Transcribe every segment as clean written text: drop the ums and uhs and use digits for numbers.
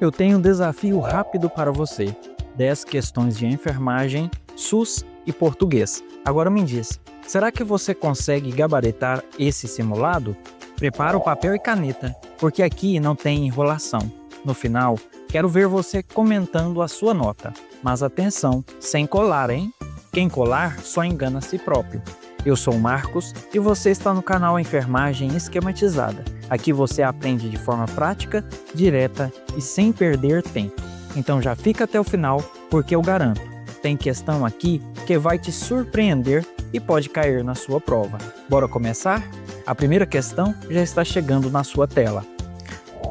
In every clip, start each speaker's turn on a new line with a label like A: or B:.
A: Eu tenho um desafio rápido para você. 10 questões de enfermagem, SUS e português. Agora me diz, será que você consegue gabaritar esse simulado? Prepara o papel e caneta, porque aqui não tem enrolação. No final, quero ver você comentando a sua nota. Mas atenção, sem colar, hein? Quem colar só engana a si próprio. Eu sou o Marcos e você está no canal Enfermagem Esquematizada. Aqui você aprende de forma prática, direta e sem perder tempo. Então já fica até o final, porque eu garanto, tem questão aqui que vai te surpreender e pode cair na sua prova. Bora começar? A primeira questão já está chegando na sua tela.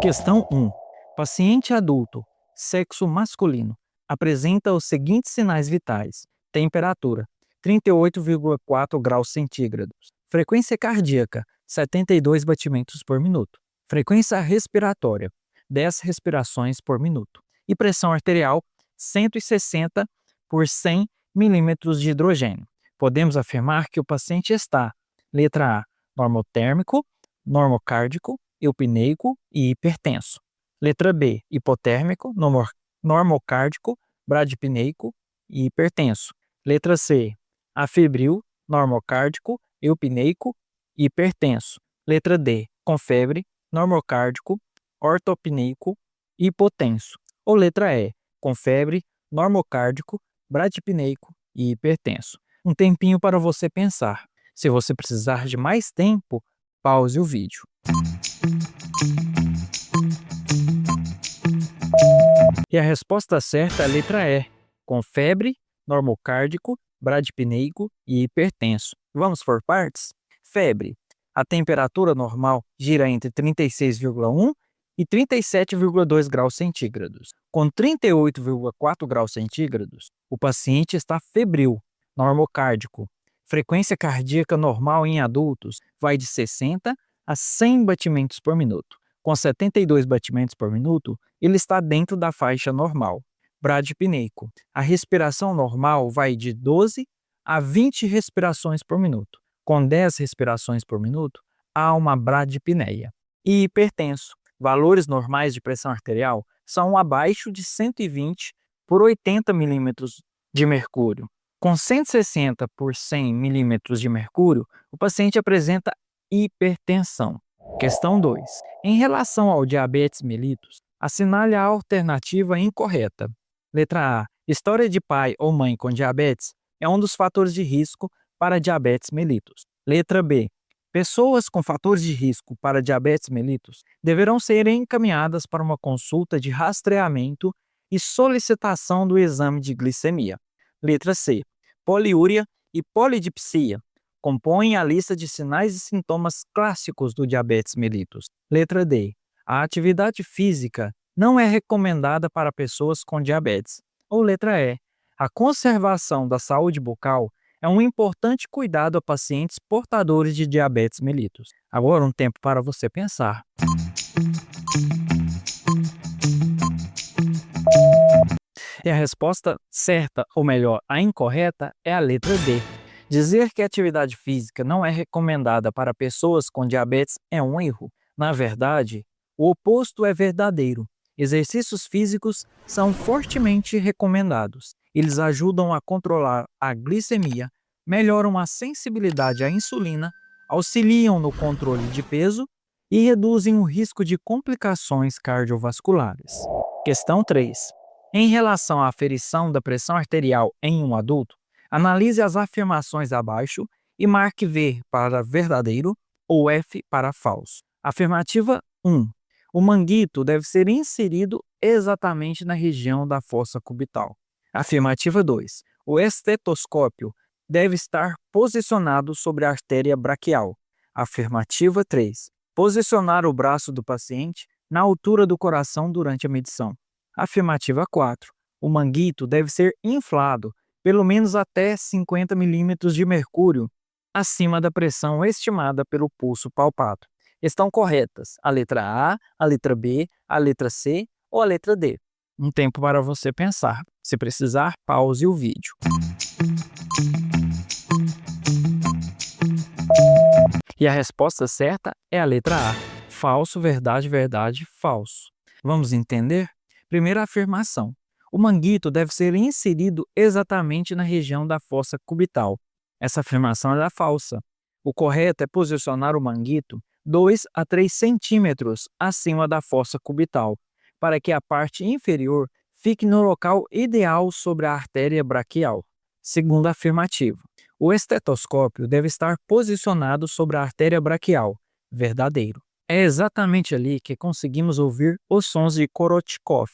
A: Questão 1. Paciente adulto, sexo masculino, apresenta os seguintes sinais vitais: temperatura 38,4 graus centígrados, frequência cardíaca 72 batimentos por minuto, frequência respiratória 10 respirações por minuto e pressão arterial 160 por 100 milímetros de hidrogênio. Podemos afirmar que o paciente está: letra A, normotérmico, normocárdico, eupneico e hipertenso. Letra B, hipotérmico, normocárdico, bradipneico e hipertenso. Letra C, afebril, normocárdico, eupneico e hipertenso. Letra D, com febre, normocárdico, ortopneico e hipotenso. Ou letra E, com febre, normocárdico, bradipneico e hipertenso. Um tempinho para você pensar. Se você precisar de mais tempo, pause o vídeo. E a resposta certa é a letra E, com febre, normocárdico, bradipneico e hipertenso. Vamos por partes? Febre. A temperatura normal gira entre 36,1 e 37,2 graus centígrados. Com 38,4 graus centígrados, o paciente está febril, normocárdico. Frequência cardíaca normal em adultos vai de 60 a 100 batimentos por minuto. Com 72 batimentos por minuto, ele está dentro da faixa normal. Bradipneico. A respiração normal vai de 12 a 20 respirações por minuto. Com 10 respirações por minuto, há uma bradipneia. E hipertenso. Valores normais de pressão arterial são abaixo de 120 por 80 milímetros de mercúrio. Com 160 por 100 milímetros de mercúrio, o paciente apresenta hipertensão. Questão 2. Em relação ao diabetes mellitus, assinale a alternativa incorreta. Letra A. História de pai ou mãe com diabetes é um dos fatores de risco para diabetes mellitus. Letra B. Pessoas com fatores de risco para diabetes mellitus deverão ser encaminhadas para uma consulta de rastreamento e solicitação do exame de glicemia. Letra C. Poliúria e polidipsia compõem a lista de sinais e sintomas clássicos do diabetes mellitus. Letra D. A atividade física não é recomendada para pessoas com diabetes. Ou letra E. A conservação da saúde bucal é um importante cuidado a pacientes portadores de diabetes mellitus. Agora um tempo para você pensar. E a resposta certa, ou melhor, a incorreta, é a letra D. Dizer que a atividade física não é recomendada para pessoas com diabetes é um erro. Na verdade, o oposto é verdadeiro. Exercícios físicos são fortemente recomendados. Eles ajudam a controlar a glicemia, melhoram a sensibilidade à insulina, auxiliam no controle de peso e reduzem o risco de complicações cardiovasculares. Questão 3. Em relação à aferição da pressão arterial em um adulto, analise as afirmações abaixo e marque V para verdadeiro ou F para falso. Afirmativa 1. O manguito deve ser inserido exatamente na região da fossa cubital. Afirmativa 2. O estetoscópio deve estar posicionado sobre a artéria braquial. Afirmativa 3. Posicionar o braço do paciente na altura do coração durante a medição. Afirmativa 4. O manguito deve ser inflado pelo menos até 50 milímetros de mercúrio acima da pressão estimada pelo pulso palpado. Estão corretas a letra A, a letra B, a letra C ou a letra D. Um tempo para você pensar. Se precisar, pause o vídeo. E a resposta certa é a letra A. Falso, verdade, verdade, falso. Vamos entender? Primeira afirmação. O manguito deve ser inserido exatamente na região da fossa cubital. Essa afirmação é falsa. O correto é posicionar o manguito 2 a 3 centímetros acima da fossa cubital, para que a parte inferior fique no local ideal sobre a artéria braquial. Segunda afirmativa. O estetoscópio deve estar posicionado sobre a artéria braquial. Verdadeiro. É exatamente ali que conseguimos ouvir os sons de Korotchkov,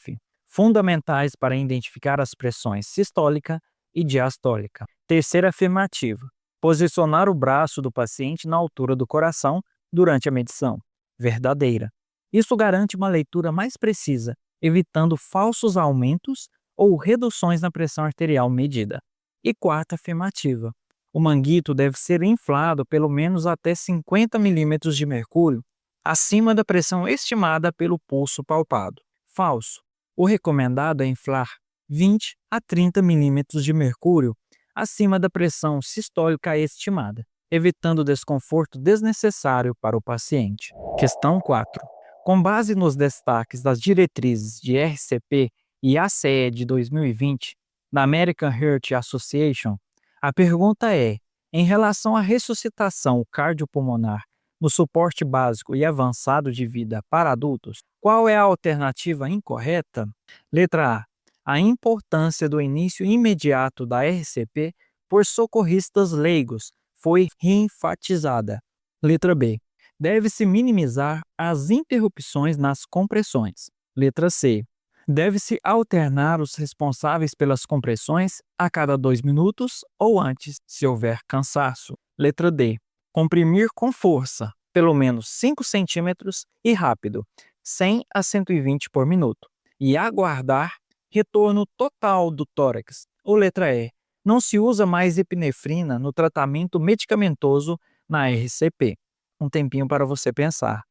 A: fundamentais para identificar as pressões sistólica e diastólica. Terceira afirmativa. Posicionar o braço do paciente na altura do coração durante a medição. Verdadeira. Isso garante uma leitura mais precisa, evitando falsos aumentos ou reduções na pressão arterial medida. E quarta afirmativa. O manguito deve ser inflado pelo menos até 50 milímetros de mercúrio acima da pressão estimada pelo pulso palpado. Falso. O recomendado é inflar 20 a 30 milímetros de mercúrio acima da pressão sistólica estimada, evitando desconforto desnecessário para o paciente. Questão 4. Com base nos destaques das diretrizes de RCP e ACE de 2020, da American Heart Association, a pergunta é: em relação à ressuscitação cardiopulmonar no suporte básico e avançado de vida para adultos, qual é a alternativa incorreta? Letra A. A importância do início imediato da RCP por socorristas leigos foi reenfatizada. Letra B. Deve-se minimizar as interrupções nas compressões. Letra C. Deve-se alternar os responsáveis pelas compressões a cada 2 minutos ou antes, se houver cansaço. Letra D. Comprimir com força, pelo menos 5 centímetros e rápido, 100 a 120 por minuto, e aguardar retorno total do tórax. Ou letra E. Não se usa mais epinefrina no tratamento medicamentoso na RCP. Um tempinho para você pensar.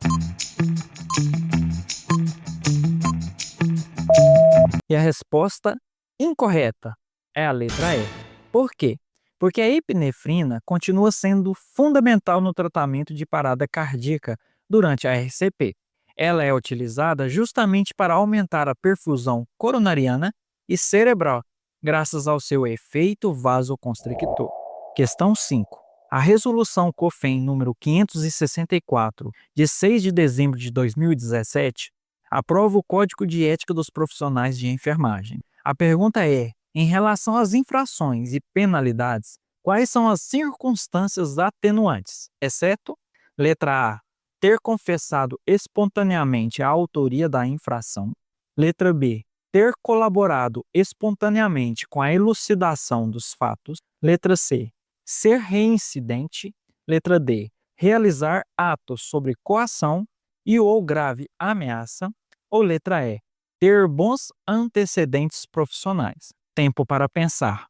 A: E a resposta incorreta é a letra E. Por quê? Porque a epinefrina continua sendo fundamental no tratamento de parada cardíaca durante a RCP. Ela é utilizada justamente para aumentar a perfusão coronariana e cerebral, graças ao seu efeito vasoconstrictor. Questão 5. A resolução COFEN número 564, de 6 de dezembro de 2017, aprova o Código de Ética dos Profissionais de Enfermagem. A pergunta é: em relação às infrações e penalidades, quais são as circunstâncias atenuantes, exceto, letra A, ter confessado espontaneamente a autoria da infração, letra B, ter colaborado espontaneamente com a elucidação dos fatos, letra C, ser reincidente, letra D, realizar atos sobre coação e ou grave ameaça, ou letra E, ter bons antecedentes profissionais. Tempo para pensar.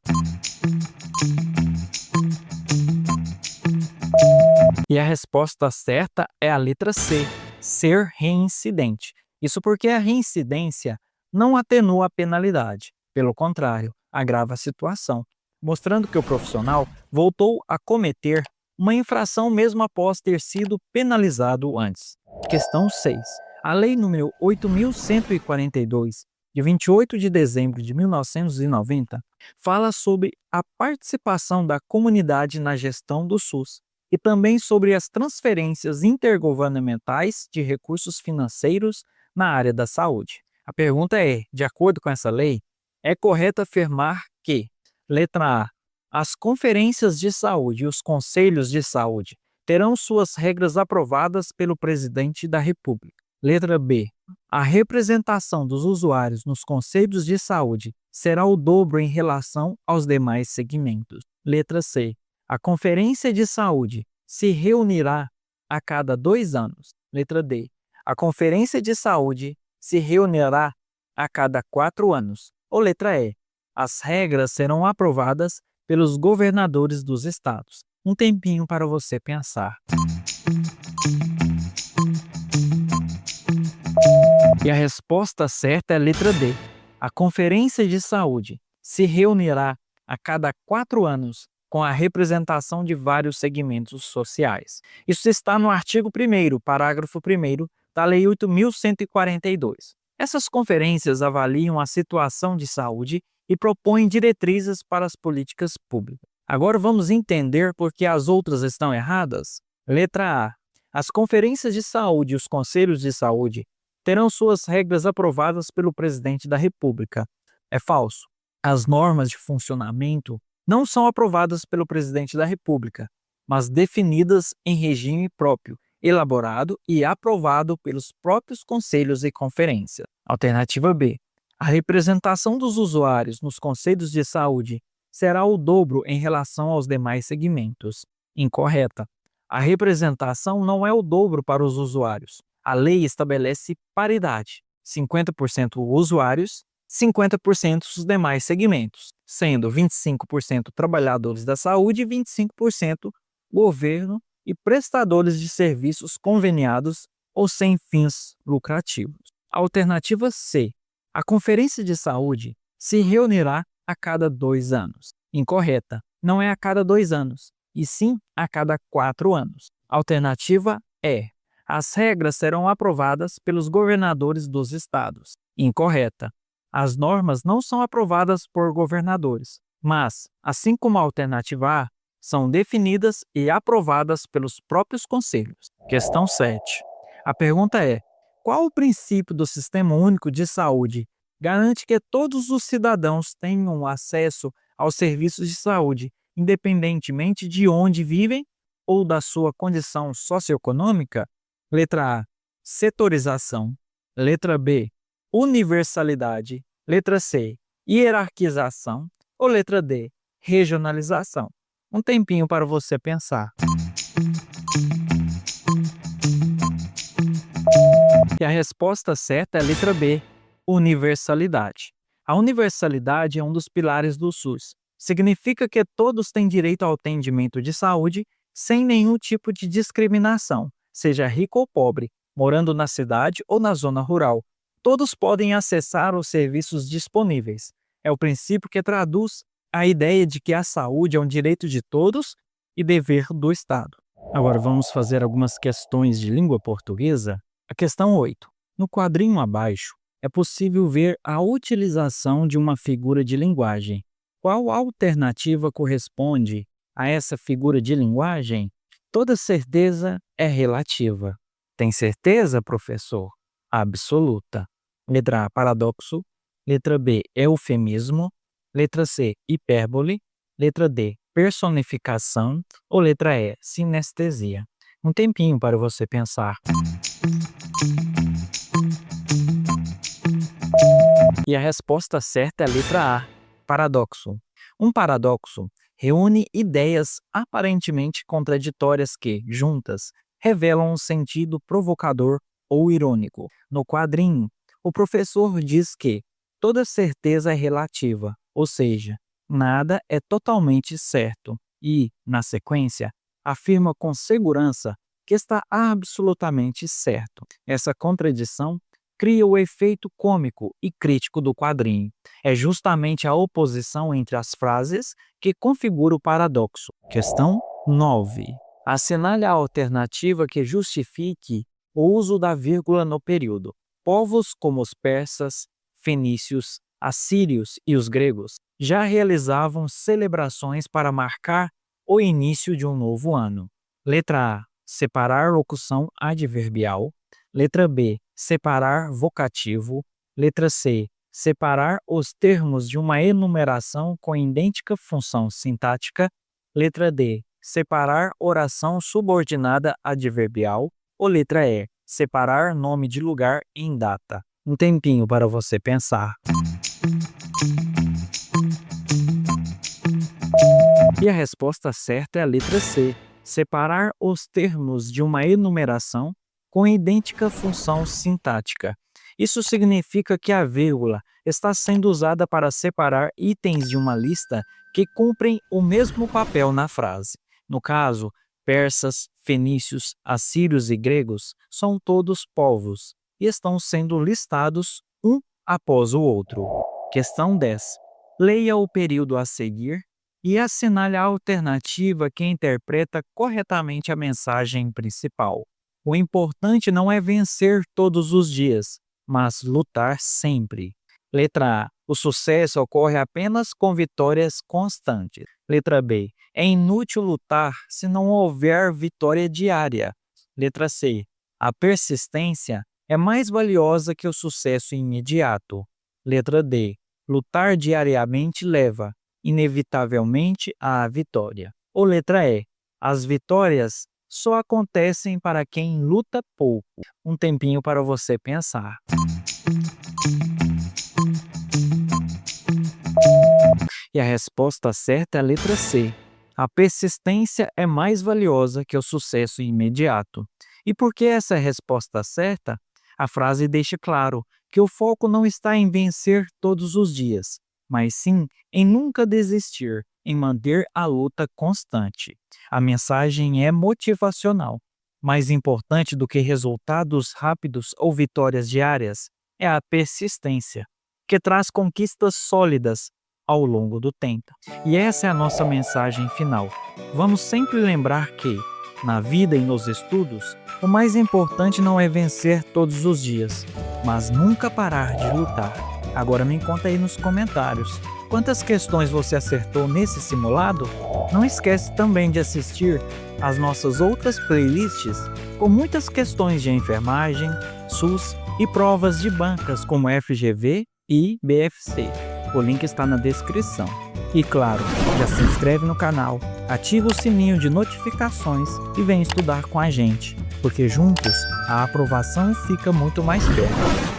A: E a resposta certa é a letra C, ser reincidente. Isso porque a reincidência não atenua a penalidade, pelo contrário, agrava a situação, mostrando que o profissional voltou a cometer uma infração mesmo após ter sido penalizado antes. Questão 6. A Lei nº 8.142, de 28 de dezembro de 1990, fala sobre a participação da comunidade na gestão do SUS e também sobre as transferências intergovernamentais de recursos financeiros na área da saúde. A pergunta é: de acordo com essa lei, é correto afirmar que, letra A, as conferências de saúde e os conselhos de saúde terão suas regras aprovadas pelo presidente da República. Letra B, a representação dos usuários nos conselhos de saúde será o dobro em relação aos demais segmentos. Letra C, a conferência de saúde se reunirá a cada 2 anos. Letra D, a conferência de saúde se reunirá a cada 4 anos. Ou letra E, as regras serão aprovadas pelos governadores dos estados. Um tempinho para você pensar. E a resposta certa é a letra D. A Conferência de Saúde se reunirá a cada 4 anos com a representação de vários segmentos sociais. Isso está no artigo 1º, parágrafo 1º da Lei 8.142. Essas conferências avaliam a situação de saúde e propõem diretrizes para as políticas públicas. Agora vamos entender por que as outras estão erradas? Letra A. As conferências de saúde e os conselhos de saúde terão suas regras aprovadas pelo presidente da República. É falso. As normas de funcionamento não são aprovadas pelo presidente da República, mas definidas em regime próprio, elaborado e aprovado pelos próprios conselhos e conferências. Alternativa B. A representação dos usuários nos conselhos de saúde será o dobro em relação aos demais segmentos. Incorreta. A representação não é o dobro para os usuários. A lei estabelece paridade: 50% usuários, 50% os demais segmentos, sendo 25% trabalhadores da saúde e 25% governo e prestadores de serviços conveniados ou sem fins lucrativos. Alternativa C. A Conferência de Saúde se reunirá a cada 2 anos. Incorreta. Não é a cada 2 anos, e sim a cada 4 anos. Alternativa E. As regras serão aprovadas pelos governadores dos estados. Incorreta. As normas não são aprovadas por governadores, mas, assim como a alternativa A, são definidas e aprovadas pelos próprios conselhos. Questão 7. A pergunta é: qual o princípio do Sistema Único de Saúde garante que todos os cidadãos tenham acesso aos serviços de saúde, independentemente de onde vivem ou da sua condição socioeconômica? Letra A. Setorização. Letra B. Universalidade. Letra C. Hierarquização. Ou letra D. Regionalização. Um tempinho para você pensar. E a resposta certa é a letra B. Universalidade. A universalidade é um dos pilares do SUS. Significa que todos têm direito ao atendimento de saúde sem nenhum tipo de discriminação, seja rico ou pobre, morando na cidade ou na zona rural. Todos podem acessar os serviços disponíveis. É o princípio que traduz a ideia de que a saúde é um direito de todos e dever do Estado. Agora vamos fazer algumas questões de língua portuguesa. A questão 8. No quadrinho abaixo, é possível ver a utilização de uma figura de linguagem. Qual alternativa corresponde a essa figura de linguagem? Toda certeza é relativa. Tem certeza, professor? Absoluta. Letra A, paradoxo. Letra B, eufemismo. Letra C, hipérbole. Letra D, personificação. Ou letra E, sinestesia. Um tempinho para você pensar. E a resposta certa é a letra A, paradoxo. Um paradoxo reúne ideias aparentemente contraditórias que, juntas, revelam um sentido provocador ou irônico. No quadrinho, o professor diz que toda certeza é relativa, ou seja, nada é totalmente certo, e, na sequência, afirma com segurança que está absolutamente certo. Essa contradição cria o efeito cômico e crítico do quadrinho. É justamente a oposição entre as frases que configura o paradoxo. Questão 9. Assinale a alternativa que justifique o uso da vírgula no período. Povos como os persas, fenícios, assírios e os gregos já realizavam celebrações para marcar o início de um novo ano. Letra A. Separar locução adverbial. Letra B. Separar vocativo. Letra C. Separar os termos de uma enumeração com idêntica função sintática. Letra D. Separar oração subordinada adverbial. Ou letra E. Separar nome de lugar em data. Um tempinho para você pensar. E a resposta certa é a letra C. Separar os termos de uma enumeração com idêntica função sintática. Isso significa que a vírgula está sendo usada para separar itens de uma lista que cumprem o mesmo papel na frase. No caso, persas, fenícios, assírios e gregos são todos povos e estão sendo listados um após o outro. Questão 10. Leia o período a seguir e assinale a alternativa que interpreta corretamente a mensagem principal. O importante não é vencer todos os dias, mas lutar sempre. Letra A. O sucesso ocorre apenas com vitórias constantes. Letra B. É inútil lutar se não houver vitória diária. Letra C. A persistência é mais valiosa que o sucesso imediato. Letra D. Lutar diariamente leva, inevitavelmente, à vitória. Ou letra E. As vitórias só acontecem para quem luta pouco. Um tempinho para você pensar. E a resposta certa é a letra C. A persistência é mais valiosa que o sucesso imediato. E por que essa é a resposta certa? A frase deixa claro que o foco não está em vencer todos os dias, mas sim em nunca desistir, em manter a luta constante. A mensagem é motivacional. Mais importante do que resultados rápidos ou vitórias diárias é a persistência, que traz conquistas sólidas ao longo do tempo. E essa é a nossa mensagem final. Vamos sempre lembrar que, na vida e nos estudos, o mais importante não é vencer todos os dias, mas nunca parar de lutar. Agora me conta aí nos comentários, quantas questões você acertou nesse simulado? Não esquece também de assistir às nossas outras playlists com muitas questões de enfermagem, SUS e provas de bancas como FGV e BFC. O link está na descrição. E claro, já se inscreve no canal, ativa o sininho de notificações e vem estudar com a gente, porque juntos a aprovação fica muito mais perto.